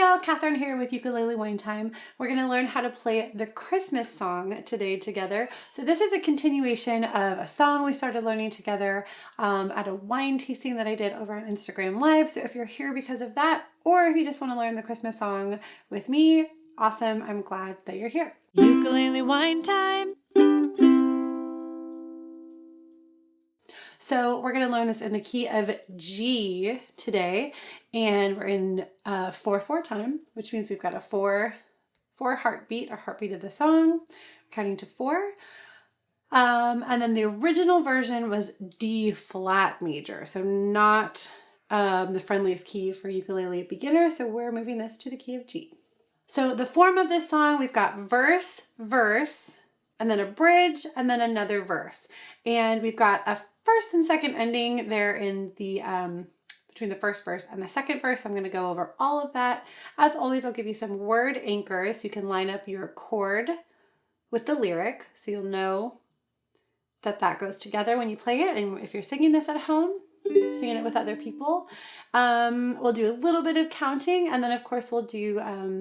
y'all, Kathryn here with Ukulele Wine Time. We're going to learn how to play the Christmas song today together. So this is a continuation of a song we started learning together at a wine tasting that I did over on Instagram Live. So if you're here because of that, or if you just want to learn the Christmas song with me, awesome. I'm glad that you're here. Ukulele Wine Time. So we're going to learn this in the key of G today, and we're in 4/4 time, which means we've got a 4/4 heartbeat, a heartbeat of the song, counting to 4. And then the original version was D flat major, so not the friendliest key for ukulele beginners. So we're moving this to the key of G. So the form of this song, we've got verse, verse, and then a bridge, and then another verse, and we've got a first and second ending there in the between the first verse and the second verse. I'm going to go over all of that. As always, I'll give you some word anchors so you can line up your chord with the lyric, so you'll know that that goes together when you play it. And if you're singing this at home, singing it with other people, we'll do a little bit of counting, and then of course we'll do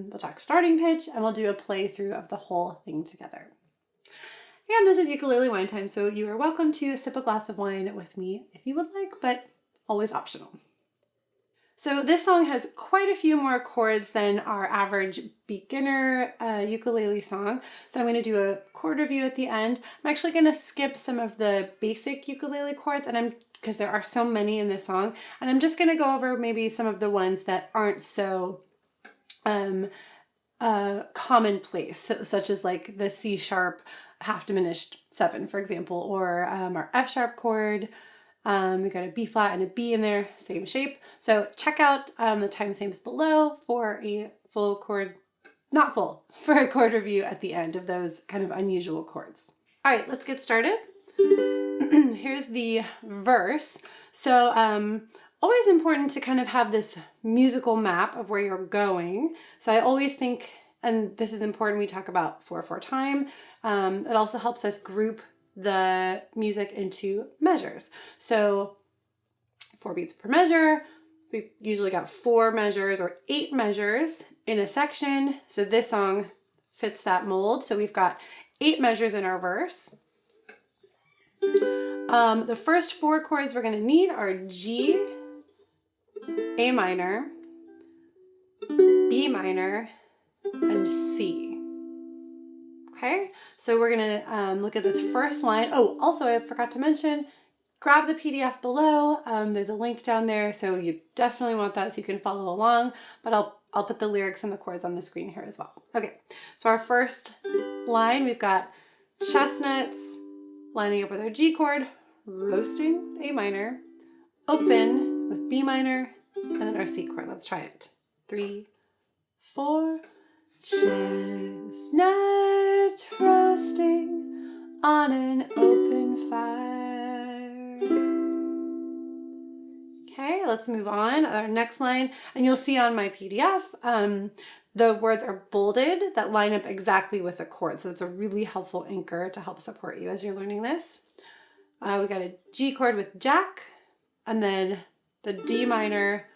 we'll talk starting pitch, and we'll do a playthrough of the whole thing together. And this is Ukulele Wine Time, so you are welcome to sip a glass of wine with me if you would like, but always optional. So this song has quite a few more chords than our average beginner ukulele song. So I'm going to do a chord review at the end. I'm actually going to skip some of the basic ukulele chords, and because there are so many in this song, and I'm just going to go over maybe some of the ones that aren't so commonplace, such as like the C sharp half diminished 7, for example, or our F sharp chord. We got a B flat and a B in there, same shape. So check out the timestamps below for a full chord, not full, for a chord review at the end of those kind of unusual chords. All right, let's get started. Here's the verse. So always important to kind of have this musical map of where you're going. So I always think, and this is important, we talk about 4/4 time. It also helps us group the music into measures. So 4 beats per measure. We've usually got 4 measures or 8 measures in a section. So this song fits that mold. So we've got 8 measures in our verse. The first 4 chords we're going to need are G, A minor, B minor, and C. Okay, so we're gonna look at this first line. Oh, also I forgot to mention, grab the PDF below. There's a link down there, so you definitely want that so you can follow along, but I'll put the lyrics and the chords on the screen here as well. Okay, so our first line, we've got chestnuts lining up with our G chord, roasting with A minor, open with B minor, and then our C chord. Let's try it. 3, 4. Chestnuts roasting on an open fire. Okay, let's move on. Our next line, and you'll see on my PDF, the words are bolded that line up exactly with the chord. So it's a really helpful anchor to help support you as you're learning this. We got a G chord with Jack, and then the D minor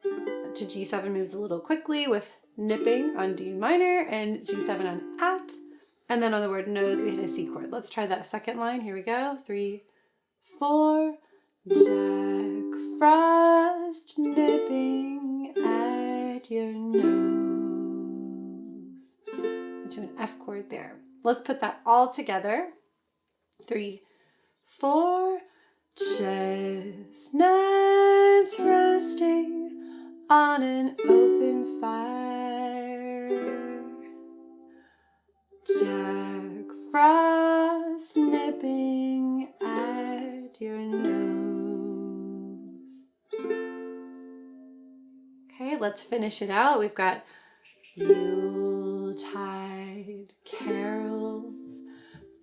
to G7 moves a little quickly with nipping on D minor and G7 on at. And then on the word nose, we hit a C chord. Let's try that second line. Here we go. 3, 4. Jack Frost nipping at your nose. Into an F chord there. Let's put that all together. 3, 4. Chestnuts roasting on an open fire. Jack Frost nipping at your nose. Okay, let's finish it out. We've got Yuletide carols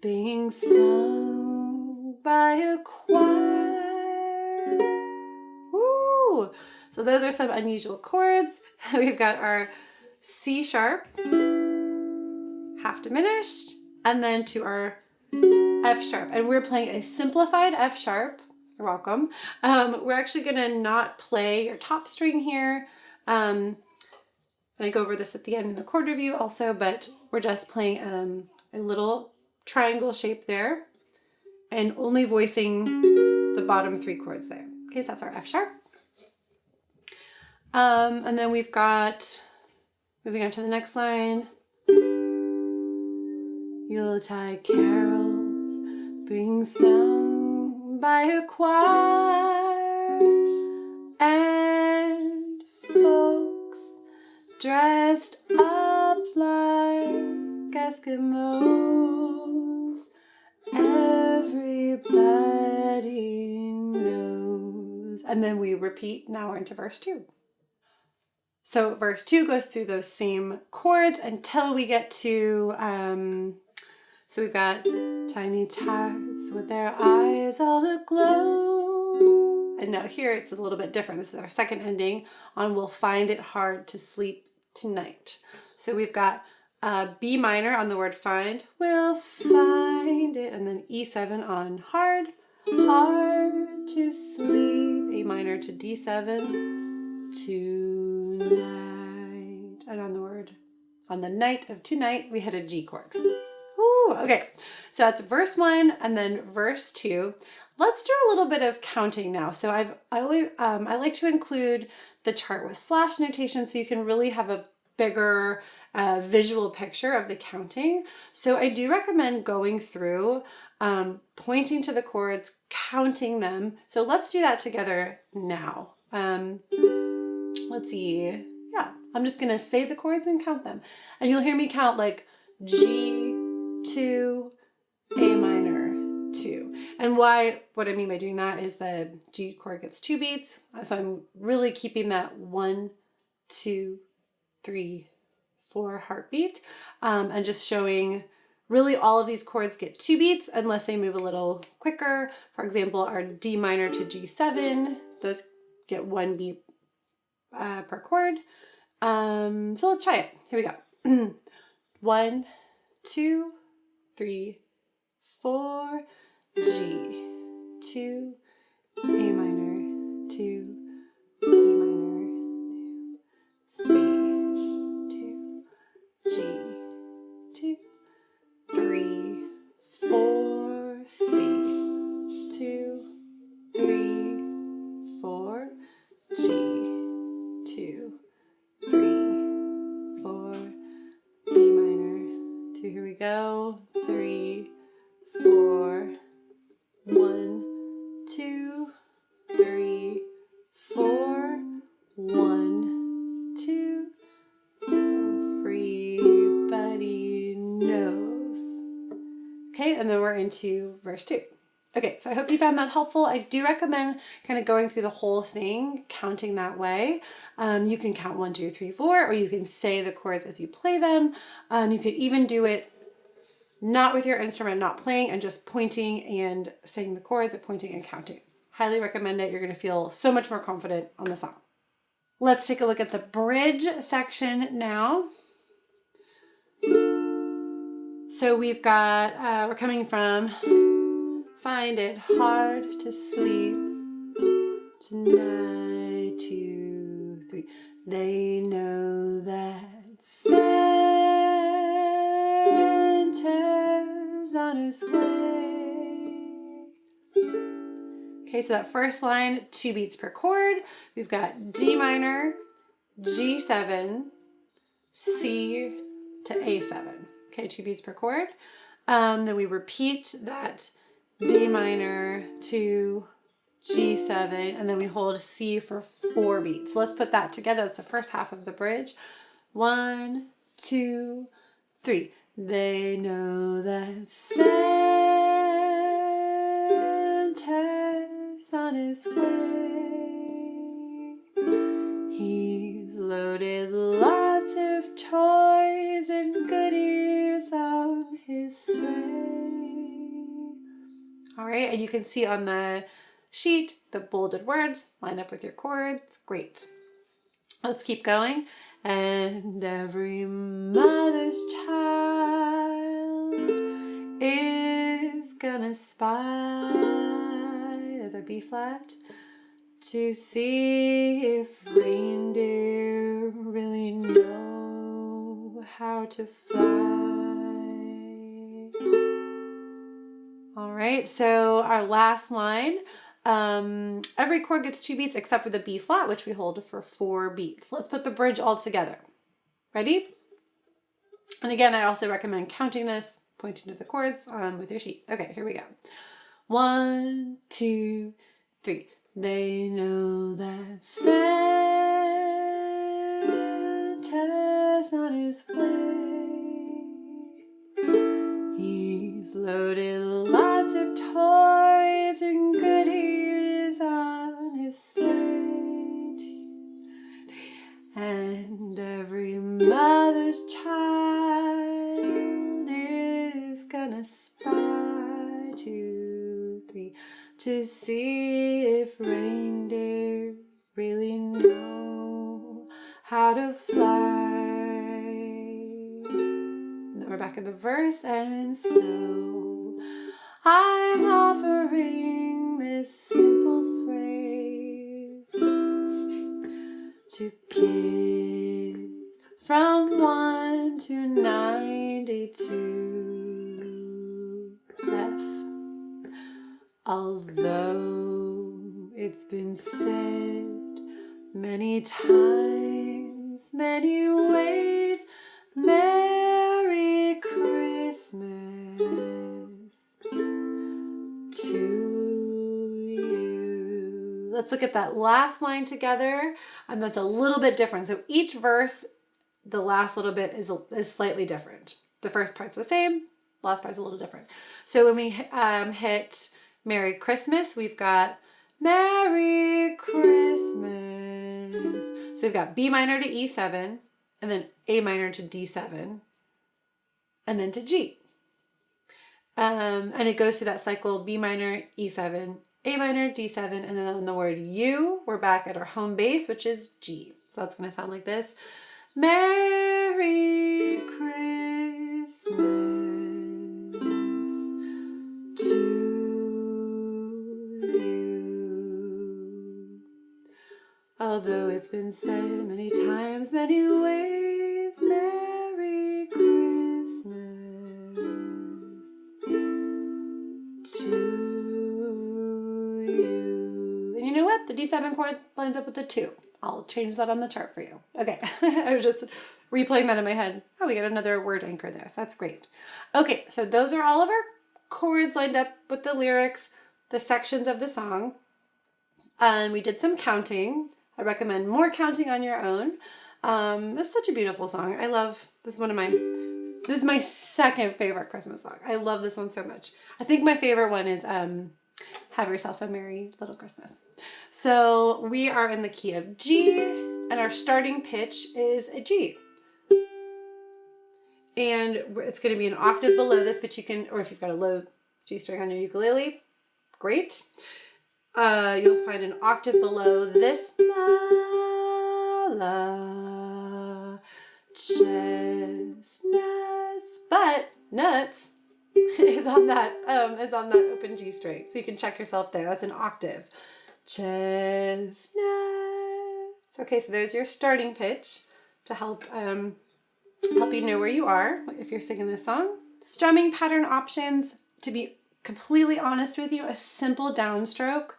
being sung by a choir. Woo! So those are some unusual chords. We've got our C sharp, half diminished, and then to our F sharp. And we're playing a simplified F sharp. You're welcome. We're actually gonna not play your top string here. And I go over this at the end in the chord review also, but we're just playing a little triangle shape there and only voicing the bottom 3 chords there. Okay, so that's our F sharp. And then we've got, moving on to the next line, Yuletide carols being sung by a choir, and folks dressed up like Eskimos. Everybody knows. And then we repeat. Now we're into verse 2. So verse 2 goes through those same chords until we get to, so we've got tiny tots with their eyes all aglow. And now here it's a little bit different. This is our second ending on We'll Find It Hard to Sleep Tonight. So we've got B minor on the word find. We'll find it. And then E7 on hard. Hard to sleep. A minor to D7. Tonight. And on the word, on the night of tonight, we had a G chord. Ooh, okay. So that's verse 1 and then verse 2. Let's do a little bit of counting now. So I like to include the chart with slash notation so you can really have a bigger visual picture of the counting. So I do recommend going through, pointing to the chords, counting them. So let's do that together now. Let's see. Yeah, I'm just going to say the chords and count them. And you'll hear me count like G, 2, A minor, 2. And what I mean by doing that is the G chord gets 2 beats. So I'm really keeping that 1, 2, 3, 4 heartbeat. And just showing really all of these chords get 2 beats unless they move a little quicker. For example, our D minor to G7, those get 1 beat per chord. So let's try it. Here we go. 1, 2, 3, 4, G, 2, A minor, 2, B minor, C, 2, G, 2, 3, 4, C, 2, 3, 4, G, 2, 3, 4, B minor, 2, here we go, 3, 4, 1, 2, 3, 4, 1, 2, everybody knows. Okay, and then we're into verse 2. Okay, so I hope you found that helpful. I do recommend kind of going through the whole thing, counting that way. You can count 1, 2, 3, 4, or you can say the chords as you play them. You could even do it not with your instrument, not playing, and just pointing and saying the chords, or pointing and counting. Highly recommend it. You're going to feel so much more confident on the song. Let's take a look at the bridge section now. So we've got, we're coming from find it hard to sleep tonight, 2, 3. They know that Santa's on his way. Okay, so that first line, 2 beats per chord. We've got D minor, G7, C to A7. Okay, 2 beats per chord. Then we repeat that D minor to G7, and then we hold C for 4 beats. So let's put that together. That's the first half of the bridge. 1, 2, 3. They know that Santa's on his way. He's loaded lots of toys and goodies on his sleigh. All right, and you can see on the sheet the bolded words line up with your chords. Great. Let's keep going. And every mother's child is gonna spy, there's our B flat, to see if reindeer really know to fly. All right, so our last line, every chord gets 2 beats except for the B flat, which we hold for 4 beats. Let's put the bridge all together. Ready? And again, I also recommend counting this, pointing to the chords with your sheet. Okay, here we go. 1, 2, 3. They know that Santa's on his way. He's loaded lots of toys and goodies on his sleigh. And every mother's child is gonna spy 2, 3 to see if reindeer really know how to fly. And then we're back in the verse, and so I'm offering this simple phrase to kids from 1 to 92 F. Although it's been said many times, many ways, Merry Christmas to you. Let's look at that last line together, and that's a little bit different. So each verse, the last little bit is slightly different. The first part's the same, last part's a little different. So when we hit Merry Christmas, we've got Merry Christmas. So we've got B minor to E7, and then A minor to D7, and then to G. And it goes through that cycle, B minor, E7, A minor, D7, and then on the word U, we're back at our home base, which is G. So that's going to sound like this. Merry Christmas to you. Although it's been said many times, many ways, Merry Christmas to you. And you know what? The D7 chord lines up with the 2. I'll change that on the chart for you. Okay, I was just replaying that in my head. Oh, we got another word anchor there, so that's great. Okay, so those are all of our chords lined up with the lyrics, the sections of the song. We did some counting. I recommend more counting on your own. This is such a beautiful song. I love, this is my second favorite Christmas song. I love this one so much. I think my favorite one is Have Yourself a Merry Little Christmas. So we are in the key of G, and our starting pitch is a G. And it's going to be an octave below this, but you can, or if you've got a low G string on your ukulele, great. You'll find an octave below this. La, chestnuts, but nuts is on that open G string. So you can check yourself there. That's an octave. Chestnuts. Okay, so there's your starting pitch to help you know where you are if you're singing this song. Strumming pattern options, to be completely honest with you, a simple downstroke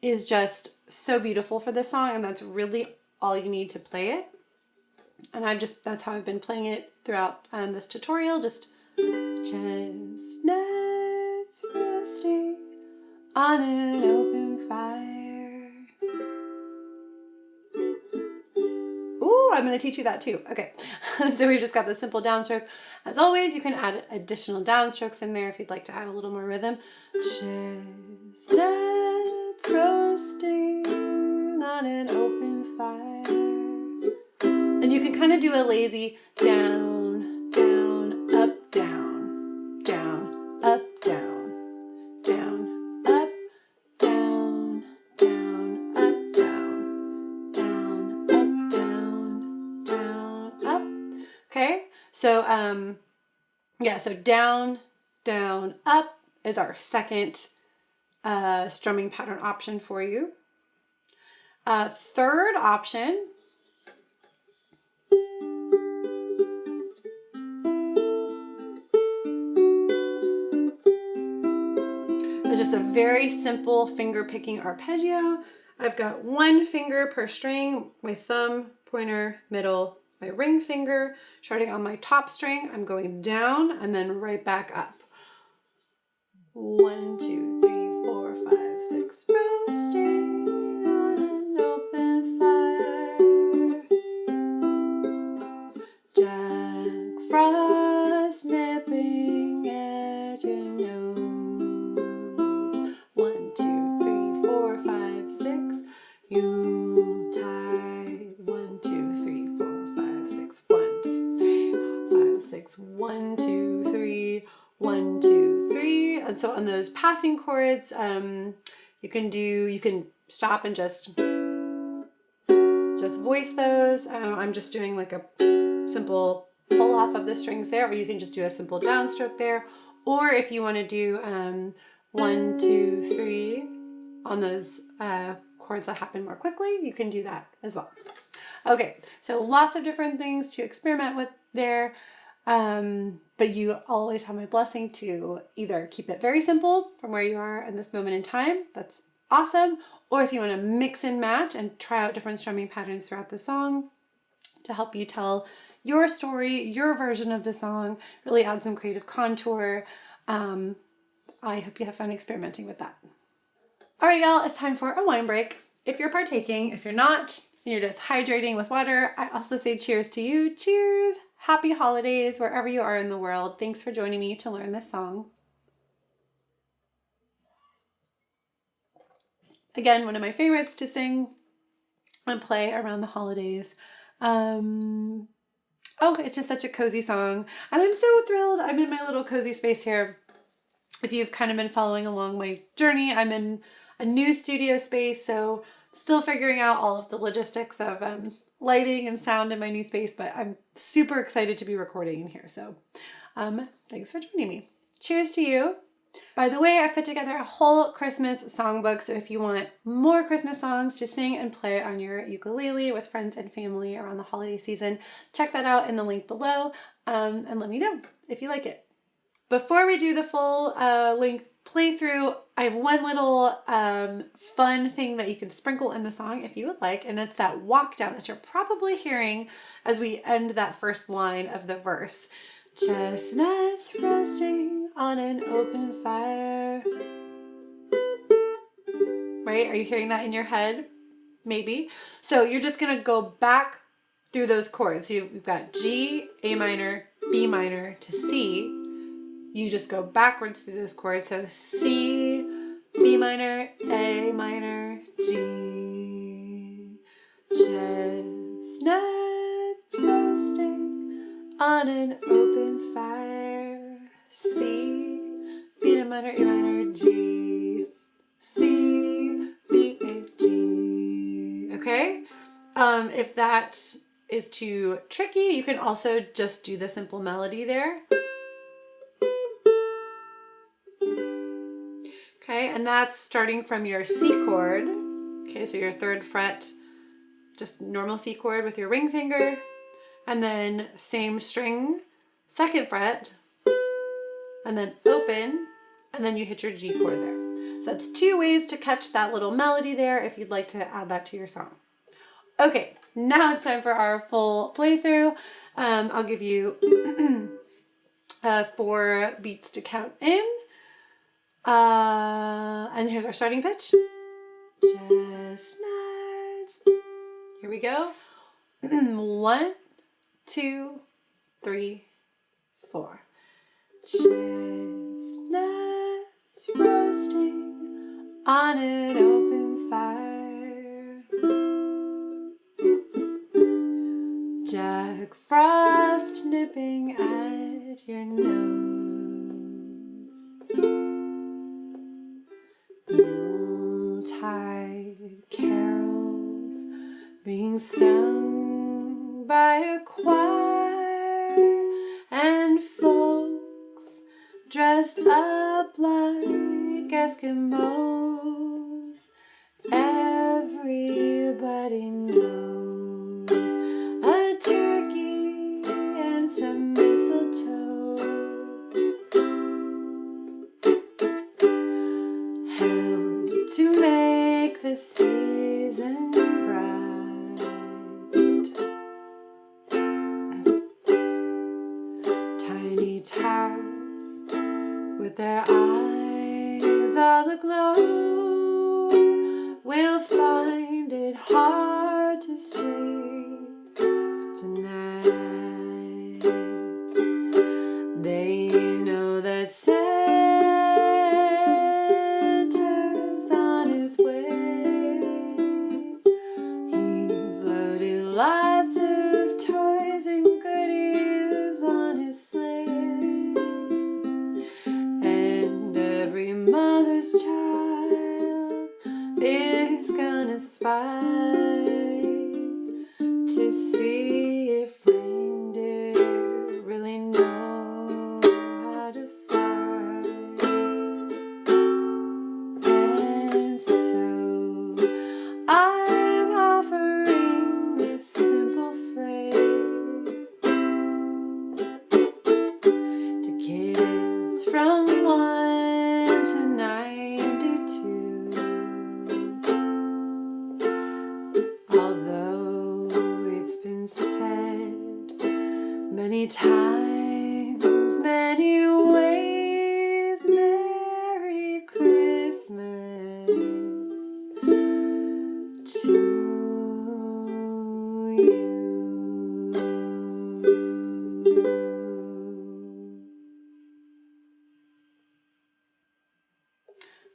is just so beautiful for this song, and that's really all you need to play it. And that's how I've been playing it throughout this tutorial, just chestnuts roasting on an open fire. Ooh, I'm going to teach you that too. Okay, so we've just got the simple downstroke. As always, you can add additional downstrokes in there if you'd like to add a little more rhythm. Chestnuts roasting on an open fire. And you can kind of do a lazy down, down, up, down, down, up, down, down, up, down, down, up, down, down, up, down, down, up. Okay, so so down, down, up is our second strumming pattern option for you. Third option just a very simple finger picking arpeggio. I've got one finger per string, my thumb, pointer, middle, my ring finger. Starting on my top string, I'm going down and then right back up. 1, 2, 3, 4, 5, 6. Roasting on an open fire. Jack Frost nipping at your nose. 1, 2, 3, 4, 5, 6. Yuletide. 1, 2, 3, 4, 5, 6. 1, 2, 3, 4, 5, 6. 1, 2, 3. 1, 2, 3. And so on those passing chords, you can stop and just voice those. I'm just doing like a simple pull off of the strings there, or you can just do a simple downstroke there. Or if you want to do 1, 2, 3 on those chords that happen more quickly, you can do that as well. Okay, so lots of different things to experiment with there. But you always have my blessing to either keep it very simple from where you are in this moment in time. That's awesome. Or if you want to mix and match and try out different strumming patterns throughout the song to help you tell your story, your version of the song, really add some creative contour. I hope you have fun experimenting with that. All right, y'all, it's time for a wine break. If you're partaking, if you're not, and you're just hydrating with water, I also say cheers to you. Cheers. Happy holidays wherever you are in the world. Thanks for joining me to learn this song. Again, one of my favorites to sing and play around the holidays. It's just such a cozy song. And I'm so thrilled. I'm in my little cozy space here. If you've kind of been following along my journey, I'm in a new studio space, so still figuring out all of the logistics of lighting and sound in my new space, but I'm super excited to be recording in here. So thanks for joining me. Cheers to you. By the way, I've put together a whole Christmas songbook, so if you want more Christmas songs to sing and play on your ukulele with friends and family around the holiday season, check that out in the link below, and let me know if you like it. Before we do the full length playthrough, I have one little fun thing that you can sprinkle in the song if you would like, and it's that walkdown that you're probably hearing as we end that first line of the verse. Chestnuts roasting on an open fire. Right? Are you hearing that in your head? Maybe. So you're just going to go back through those chords. So you've got G, A minor, B minor to C. You just go backwards through those chords. So C, B minor, A minor, G. Chestnuts roasting on an open fire. C, B minor, A minor, G. C, B, A, G. Okay? If that is too tricky, you can also just do the simple melody there. Okay, and that's starting from your C chord. Okay, so your 3rd fret, just normal C chord with your ring finger. And then same string, 2nd fret, and then open, and then you hit your G chord there. So that's 2 ways to catch that little melody there if you'd like to add that to your song. Okay, now it's time for our full playthrough. I'll give you 4 beats to count in. And here's our starting pitch. Chestnuts. Here we go. 1, 2, 3, 4. Chestnuts roasting on an open fire. Jack Frost nipping at your nose. Yuletide carols being sung by a choir, and folks dressed up like Eskimos. Everybody knows a turkey and some mistletoe many tarts with their eyes all aglow will find it hard to sleep tonight. They know that Santa's on his way. He's loaded lots of toys and goodies on his sleigh. And every mother's child is gonna spy to see if reindeer really know how to fly. And so I'm offering this simple phrase to kids from 1 to 92. Although it's been said many times, many ways, Merry Christmas to you.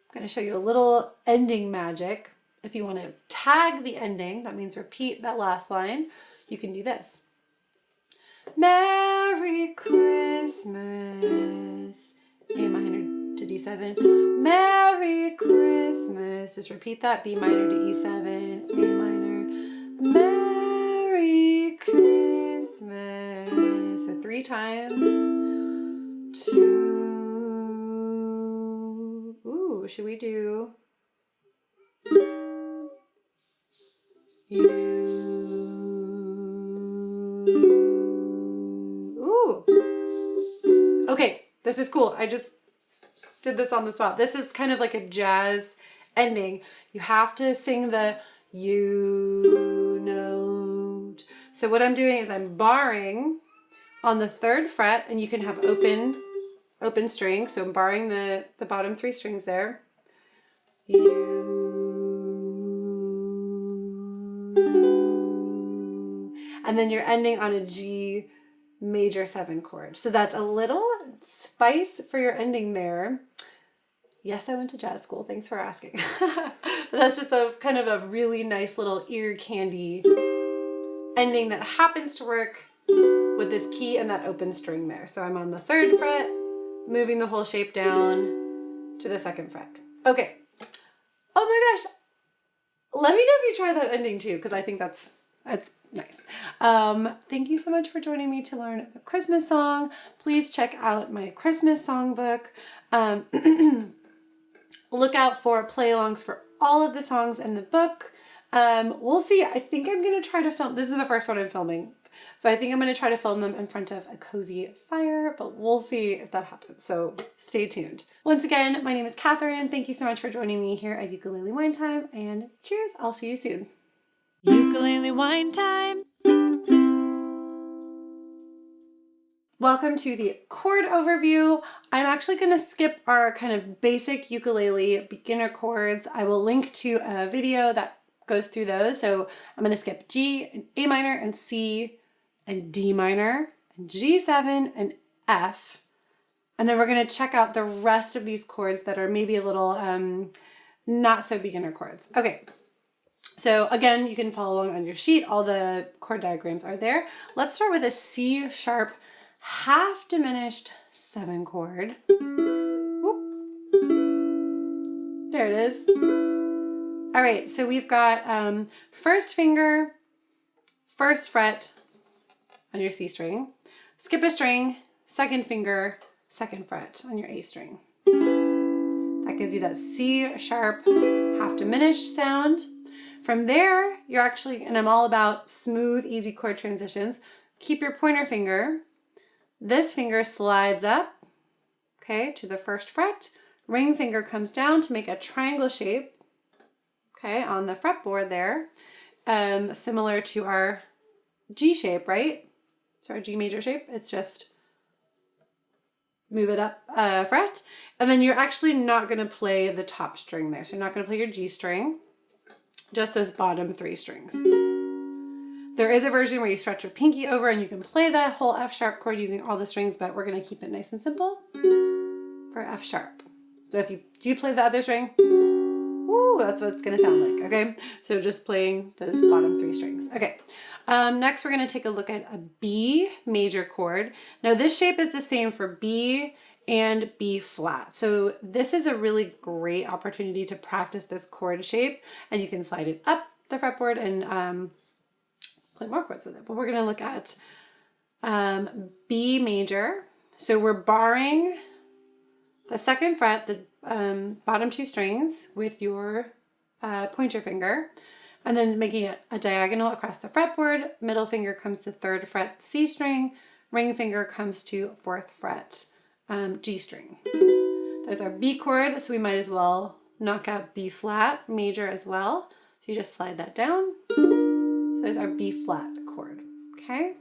I'm going to show you a little ending magic. If you want to tag the ending, that means repeat that last line, you can do this. Merry Christmas, A minor to D7. Merry Christmas, just repeat that, B minor to E7, A minor. Merry Christmas, so 3 times. Ooh, should we do you? Ooh. Okay, this is cool. I just did this on the spot. This is kind of like a jazz ending. You have to sing the you note. So what I'm doing is I'm barring on the 3rd fret, and you can have open string. So I'm barring the bottom 3 strings there. You. And then you're ending on a G major 7 chord. So that's a little spice for your ending there. Yes, I went to jazz school. Thanks for asking. But that's just a kind of a really nice little ear candy ending that happens to work with this key and that open string there. So I'm on the 3rd fret, moving the whole shape down to the 2nd fret. Okay. Oh my gosh. Let me know if you try that ending too, because I think that's nice. Thank you so much for joining me to learn the Christmas song. Please check out my Christmas songbook. Look out for play-alongs for all of the songs in the book. We'll see. I think I'm going to try to film. This is the first one I'm filming. So I think I'm going to try to film them in front of a cozy fire, but we'll see if that happens. So stay tuned. Once again, my name is Kathryn. Thank you so much for joining me here at Ukulele Wine Time, and cheers. I'll see you soon. Ukulele Wine Time. Welcome to the chord overview. I'm actually going to skip our kind of basic ukulele beginner chords. I will link to a video that goes through those. So I'm going to skip G and A minor and C and D minor and G7 and F. And then we're going to check out the rest of these chords that are maybe a little not so beginner chords. Okay. So again, you can follow along on your sheet. All the chord diagrams are there. Let's start with a C sharp half diminished 7 chord. Whoop. There it is. All right, so we've got first finger, 1st fret on your C string, skip a string, 2nd finger, 2nd fret on your A string. That gives you that C sharp half diminished sound. From there, you're actually, and I'm all about smooth, easy chord transitions, keep your pointer finger. This finger slides up, okay, to the 1st fret. Ring finger comes down to make a triangle shape, okay, on the fretboard there, similar to our G shape, right? So our G major shape, it's just move it up a fret. And then you're actually not going to play the top string there. So you're not going to play your G string, just those bottom 3 strings. There is a version where you stretch your pinky over and you can play that whole F sharp chord using all the strings, but we're going to keep it nice and simple for F sharp. So if you do play the other string, ooh, that's what it's going to sound like, okay? So just playing those bottom 3 strings. Okay, next we're going to take a look at a B major chord. Now this shape is the same for B and B flat. So this is a really great opportunity to practice this chord shape, and you can slide it up the fretboard and play more chords with it. But we're going to look at B major. So we're barring the 2nd fret, the bottom 2 strings with your pointer finger, and then making it a diagonal across the fretboard. Middle finger comes to 3rd fret C string, ring finger comes to 4th fret G string. There's our B chord, so we might as well knock out B flat major as well. So you just slide that down. So there's our B flat chord, okay?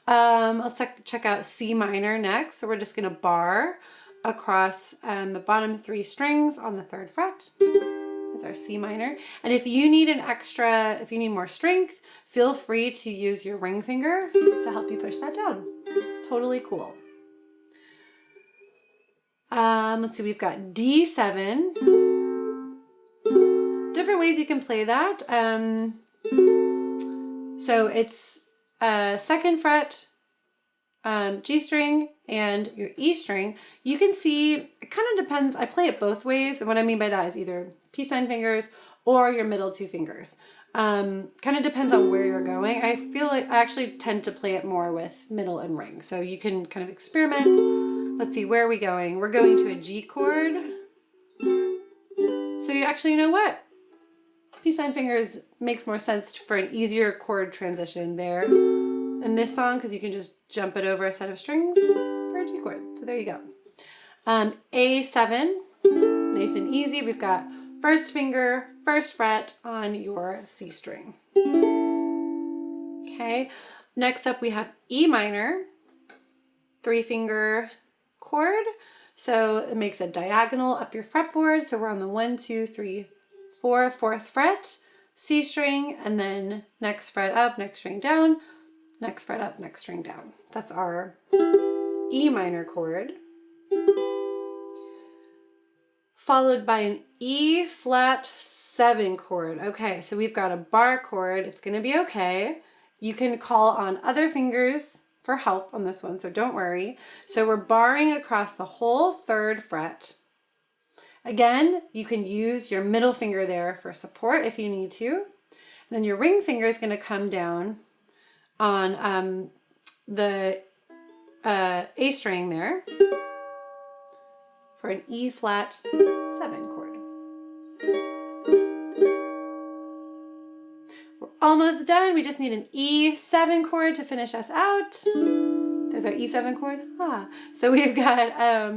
Let's check out C minor next. So we're just gonna bar across the bottom 3 strings on the 3rd fret. That's our C minor. And if you need if you need more strength, feel free to use your ring finger to help you push that down. Totally cool. Let's see, we've got D7. Different ways you can play that. So it's 2nd fret, G string, and your E string. You can see, it kind of depends. I play it both ways. And what I mean by that is either peace sign fingers or your middle 2 fingers. Kind of depends on where you're going. I feel like I actually tend to play it more with middle and ring. So you can kind of experiment. Let's see, where are we going? We're going to a G chord. So you actually, you know what? Peace sign fingers makes more sense for an easier chord transition there in this song, because you can just jump it over a set of strings for a G chord. So there you go. A7, nice and easy. We've got 1st finger, 1st fret on your C string. Okay, next up we have E minor, 3 finger chord. So it makes a diagonal up your fretboard. So we're on the 1, 2, 3, 4, 4th fret, C string, and then next fret up, next string down, next fret up, next string down. That's our E minor chord. Followed by an E flat 7 chord. Okay, so we've got a bar chord. It's gonna be okay. You can call on other fingers for help on this one, so don't worry. So we're barring across the whole 3rd fret. Again, you can use your middle finger there for support if you need to. And then your ring finger is going to come down on the A string there for an E flat 7 chord. We're almost done. We just need an E7 chord to finish us out. There's our E7 chord. So we've got,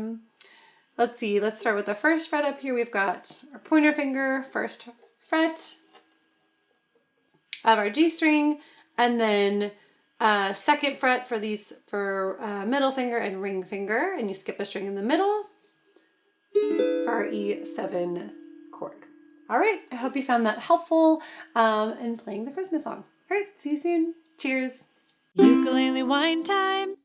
let's see, let's start with the 1st fret up here. We've got our pointer finger, 1st fret of our G string, and then 2nd fret for these, for middle finger and ring finger, and you skip a string in the middle for our E7 chord. All right, I hope you found that helpful in playing the Christmas song. All right, see you soon. Cheers. Ukulele wine time.